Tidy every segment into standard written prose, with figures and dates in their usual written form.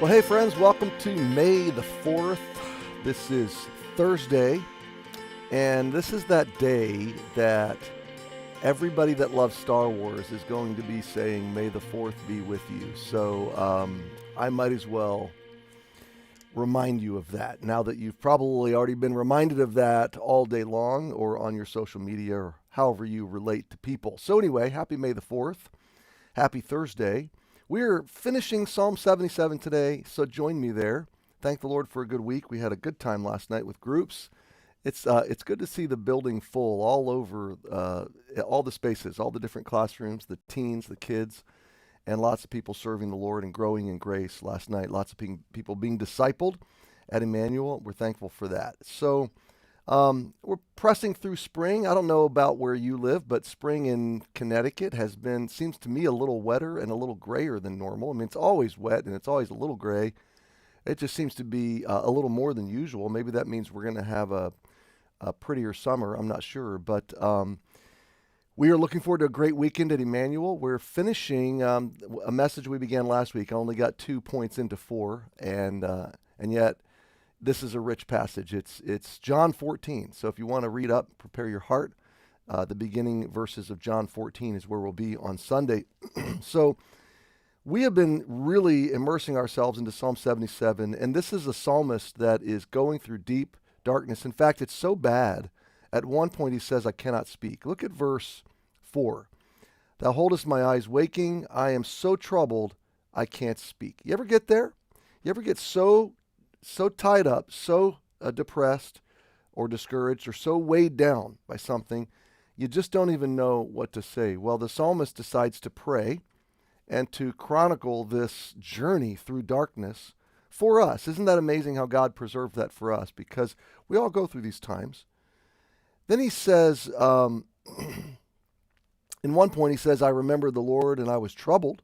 Well, hey friends, welcome to May the 4th. This is Thursday, and this is that day that everybody that loves Star Wars is going to be saying, May the 4th be with you. So I might as well remind you of that, now that you've probably already been reminded of that all day long or on your social media or however you relate to people. So anyway, happy May the 4th. Happy Thursday. We're finishing Psalm 77 today, so join me there. Thank the Lord for a good week. We had a good time last night with groups. It's good to see the building full all over, all the spaces, all the different classrooms, the teens, the kids, and lots of people serving the Lord and growing in grace last night. Lots of people being discipled at Emmanuel. We're thankful for that. So we're pressing through spring. I don't know about where you live, but spring in Connecticut seems to me a little wetter and a little grayer than normal. I mean, it's always wet and it's always a little gray. It just seems to be a little more than usual. Maybe that means we're going to have a prettier summer. I'm not sure, but we are looking forward to a great weekend at Emmanuel. We're finishing a message we began last week. I only got 2 points into 4, and yet this is a rich passage. It's John 14. So if you want to read up, prepare your heart. The beginning verses of John 14 is where we'll be on Sunday. So we have been really immersing ourselves into Psalm 77, and this is a psalmist that is going through deep darkness. In fact, it's so bad. At one point he says, I cannot speak. Look at verse 4. Thou holdest my eyes waking. I am so troubled, I can't speak. You ever get there? You ever get so tied up, so depressed or discouraged or so weighed down by something, you just don't even know what to say? Well, the psalmist decides to pray and to chronicle this journey through darkness for us. Isn't that amazing how God preserved that for us? Because we all go through these times. Then he says, in one point he says, I remembered the Lord and I was troubled.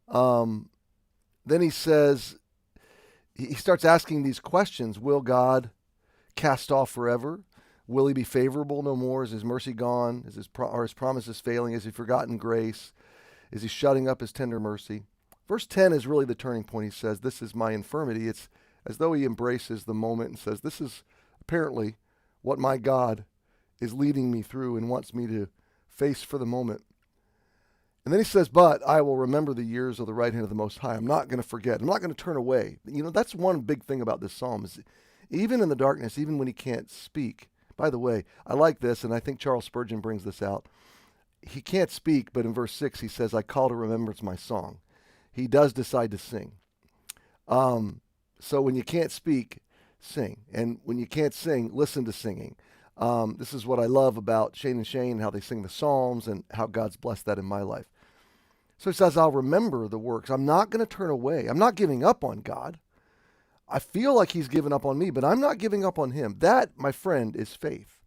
Then he says, he starts asking these questions. Will God cast off forever? Will he be favorable no more? Is his mercy gone? Are his promises failing? Has he forgotten grace? Is he shutting up his tender mercy? Verse 10 is really the turning point. He says, this is my infirmity. It's as though he embraces the moment and says, this is apparently what my God is leading me through and wants me to face for the moment. And then he says, but I will remember the years of the right hand of the Most High. I'm not going to forget. I'm not going to turn away. You know, that's one big thing about this psalm is even in the darkness, even when he can't speak. By the way, I like this, and I think Charles Spurgeon brings this out. He can't speak, but in verse 6 he says, I call to remembrance my song. He does decide to sing. So when you can't speak, sing. And when you can't sing, listen to singing. This is what I love about Shane and Shane, how they sing the Psalms and how God's blessed that in my life. So he says, I'll remember the works. I'm not going to turn away. I'm not giving up on God. I feel like he's given up on me, but I'm not giving up on him. That, my friend, is faith.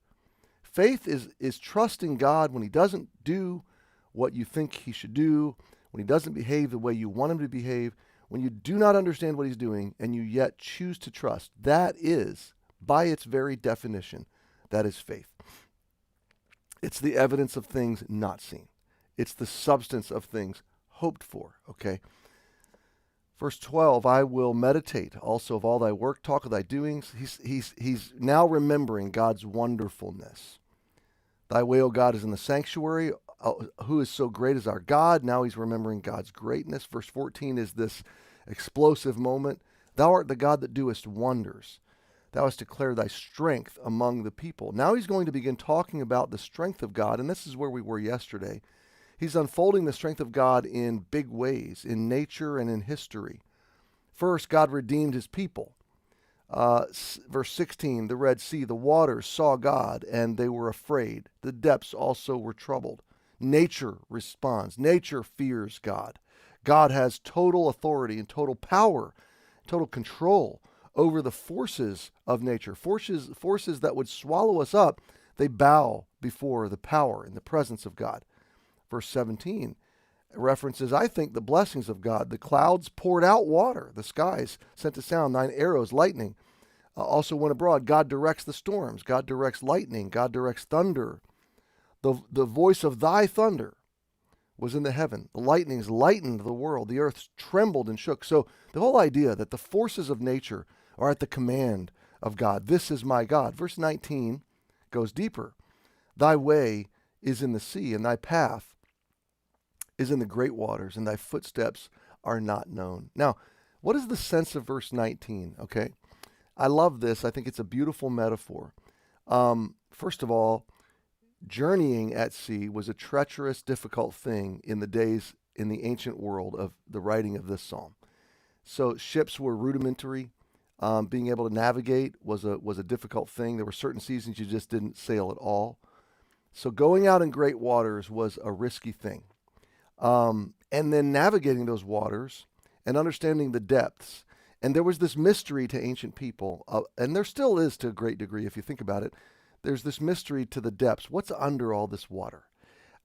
Faith is trusting God when he doesn't do what you think he should do, when he doesn't behave the way you want him to behave, when you do not understand what he's doing and you yet choose to trust. That is, by its very definition, that is faith. It's the evidence of things not seen. It's the substance of things hoped for, okay? Verse 12, I will meditate also of all thy work, talk of thy doings. He's now remembering God's wonderfulness. Thy way, O God, is in the sanctuary. Who is so great as our God? Now he's remembering God's greatness. Verse 14 is this explosive moment. Thou art the God that doest wonders. Thou hast declared thy strength among the people. Now he's going to begin talking about the strength of God, and this is where we were yesterday. He's unfolding the strength of God in big ways, in nature and in history. First, God redeemed his people. Verse 16, the Red Sea, the waters saw God, and they were afraid. The depths also were troubled. Nature responds. Nature fears God. God has total authority and total power, total control over the forces of nature, forces that would swallow us up. They bow before the power and the presence of God. Verse 17 references, I think, the blessings of God. The clouds poured out water. The skies sent a sound. 9 arrows, lightning, also went abroad. God directs the storms. God directs lightning. God directs thunder. The voice of thy thunder was in the heaven. The lightnings lightened the world. The earth trembled and shook. So the whole idea that the forces of nature are at the command of God. This is my God. Verse 19 goes deeper. Thy way is in the sea, and thy path is in the great waters, and thy footsteps are not known. Now, what is the sense of verse 19? Okay, I love this. I think it's a beautiful metaphor. First of all, journeying at sea was a treacherous, difficult thing in the days in the ancient world of the writing of this psalm. So ships were rudimentary. Being able to navigate was a difficult thing. There were certain seasons you just didn't sail at all. So going out in great waters was a risky thing. And then navigating those waters and understanding the depths. And there was this mystery to ancient people, and there still is to a great degree if you think about it. There's this mystery to the depths. What's under all this water?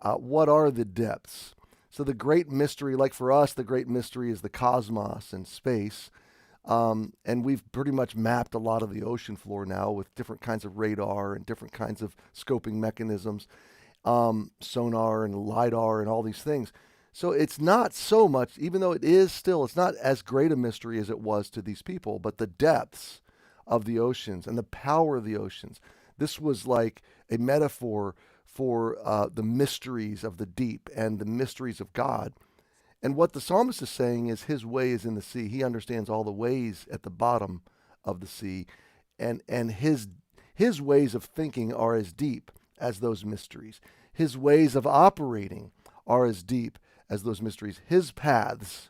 What are the depths? So the great mystery, like for us, the great mystery is the cosmos and space. And we've pretty much mapped a lot of the ocean floor now with different kinds of radar and different kinds of scoping mechanisms, sonar and LIDAR and all these things. So it's not so much, even though it is still, it's not as great a mystery as it was to these people, but the depths of the oceans and the power of the oceans. This was like a metaphor for the mysteries of the deep and the mysteries of God. And what the psalmist is saying is his way is in the sea. He understands all the ways at the bottom of the sea. And his ways of thinking are as deep as those mysteries. His ways of operating are as deep as those mysteries. His paths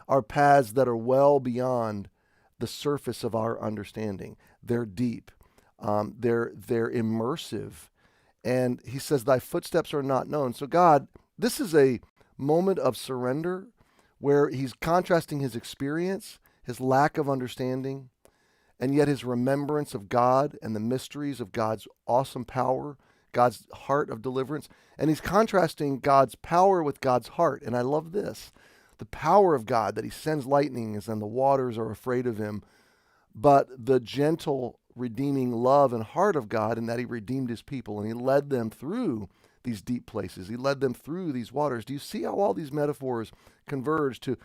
are paths that are well beyond the surface of our understanding. They're deep. They're immersive. And he says, thy footsteps are not known. So God, this is a moment of surrender where he's contrasting his experience, his lack of understanding, and yet his remembrance of God and the mysteries of God's awesome power, God's heart of deliverance. And he's contrasting God's power with God's heart. And I love this. The power of God, that he sends lightnings and the waters are afraid of him, but the gentle, redeeming love and heart of God in that he redeemed his people and he led them through these deep places. He led them through these waters. Do you see how all these metaphors converge to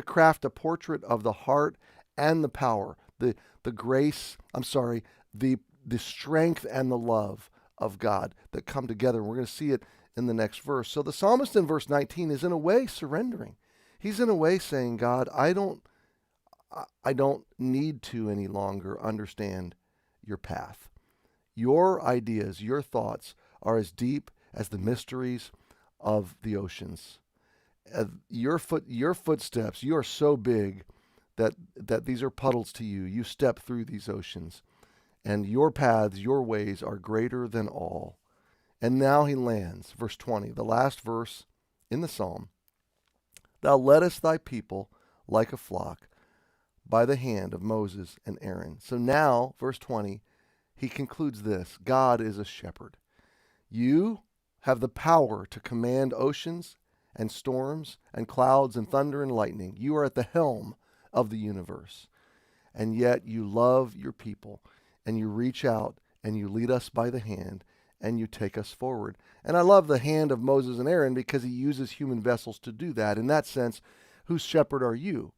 craft a portrait of the heart and the power, the grace, the strength and the love of God that come together? We're going to see it in the next verse. So the psalmist in verse 19 is in a way surrendering. He's in a way saying, God, I don't need to any longer understand your path. Your ideas, your thoughts are as deep as the mysteries of the oceans. Your footsteps, you are so big that these are puddles to you. You step through these oceans. And your paths, your ways are greater than all. And now he lands, verse 20, the last verse in the psalm. Thou leddest thy people like a flock by the hand of Moses and Aaron. So now, verse 20, he concludes this. God is a shepherd. You have the power to command oceans and storms and clouds and thunder and lightning. You are at the helm of the universe. And yet you love your people and you reach out and you lead us by the hand and you take us forward. And I love the hand of Moses and Aaron because he uses human vessels to do that. In that sense, whose shepherd are you?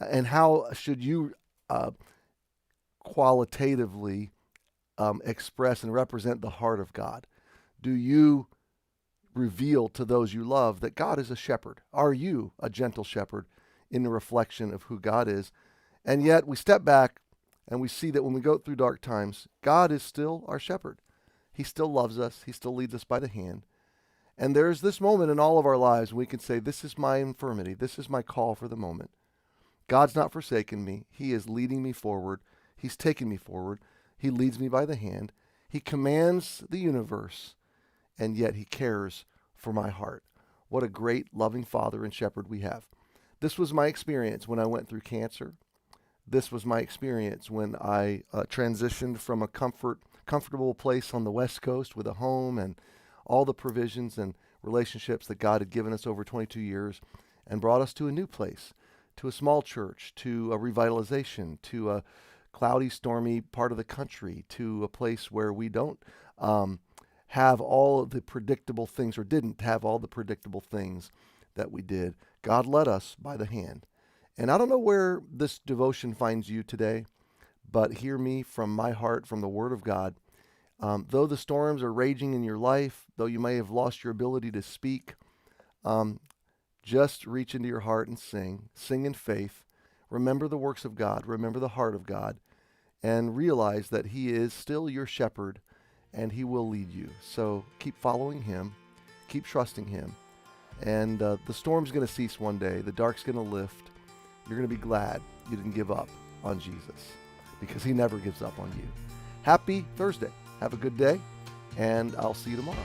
And how should you qualitatively express and represent the heart of God? Do you reveal to those you love that God is a shepherd? Are you a gentle shepherd in the reflection of who God is? And yet we step back and we see that when we go through dark times, God is still our shepherd. He still loves us. He still leads us by the hand. And there's this moment in all of our lives when we can say, this is my infirmity. This is my call for the moment. God's not forsaken me. He is leading me forward. He's taking me forward. He leads me by the hand. He commands the universe, and yet he cares for my heart. What a great, loving Father and shepherd we have. This was my experience when I went through cancer. This was my experience when I transitioned from a comfortable place on the West Coast with a home and all the provisions and relationships that God had given us over 22 years and brought us to a new place, to a small church, to a revitalization, to a cloudy, stormy part of the country, to a place where we don't have all of the predictable things, or didn't have all the predictable things that we did. God led us by the hand. And I don't know where this devotion finds you today, but hear me from my heart, from the Word of God. Though the storms are raging in your life, though you may have lost your ability to speak, just reach into your heart and sing. Sing in faith. Remember the works of God. Remember the heart of God. And realize that He is still your shepherd and He will lead you. So keep following Him. Keep trusting Him. And the storm's going to cease one day. The dark's going to lift. You're going to be glad you didn't give up on Jesus, because He never gives up on you. Happy Thursday. Have a good day, and I'll see you tomorrow.